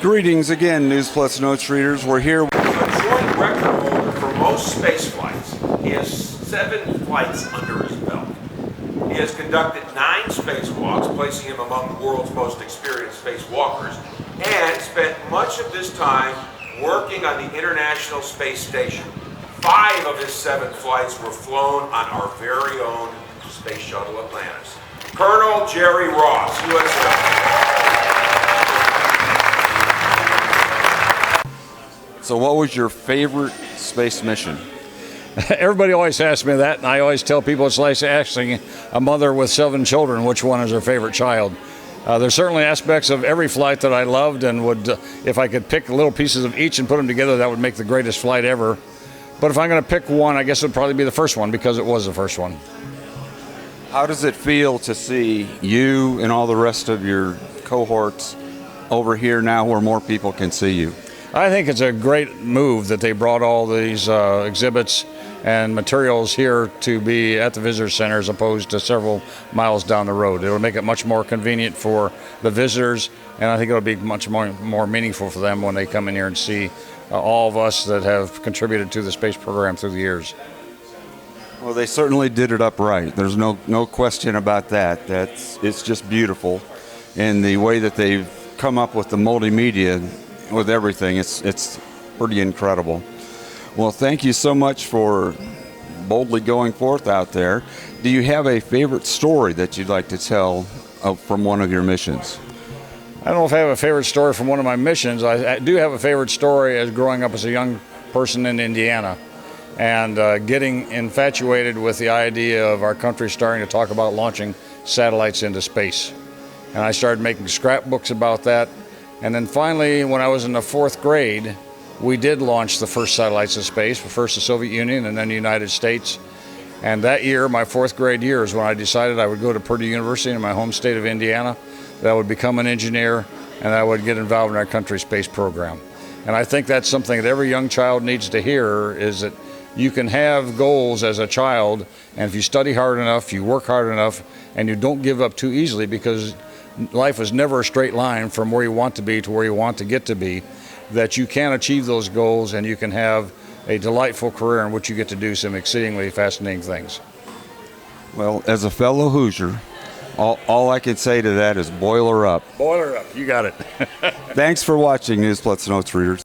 Greetings again, News Plus Notes readers. We're here. A joint record holder for most space flights. He has 7 flights under his belt. He has conducted 9 spacewalks, placing him among the world's most experienced spacewalkers, and spent much of this time working on the International Space Station. 5 of his 7 flights were flown on our very own Space Shuttle Atlantis. Colonel Jerry Ross, USA. So what was your favorite space mission? Everybody always asks me that, and I always tell people it's like asking a mother with 7 children which one is her favorite child. There's certainly aspects of every flight that I loved, and would, if I could pick little pieces of each and put them together, that would make the greatest flight ever. But if I'm going to pick one, I guess it would probably be the first one, because it was the first one. How does it feel to see you and all the rest of your cohorts over here now where more people can see you? I think it's a great move that they brought all these exhibits and materials here to be at the visitor center as opposed to several miles down the road. It'll make it much more convenient for the visitors, and I think it'll be much more meaningful for them when they come in here and see all of us that have contributed to the space program through the years. Well, they certainly did it up right. There's no question about that. It's just beautiful. And the way that they've come up with the multimedia with everything, it's pretty incredible. Well, thank you so much for boldly going forth out there. Do you have a favorite story that you'd like to tell from one of your missions? I don't know if I have a favorite story from one of my missions. I do have a favorite story as growing up as a young person in Indiana and getting infatuated with the idea of our country starting to talk about launching satellites into space. And I started making scrapbooks about that. And then finally, when I was in the 4th grade, we did launch the first satellites in space, first the Soviet Union and then the United States. And that year, my 4th grade year, is when I decided I would go to Purdue University in my home state of Indiana, that I would become an engineer, and I would get involved in our country's space program. And I think that's something that every young child needs to hear, is that you can have goals as a child, and if you study hard enough, you work hard enough, and you don't give up too easily, because life is never a straight line from where you want to be to where you want to get to be, that you can achieve those goals and you can have a delightful career in which you get to do some exceedingly fascinating things. Well, as a fellow Hoosier, all I can say to that is boiler up. Boiler up, you got it. Thanks for watching News Plus Notes readers.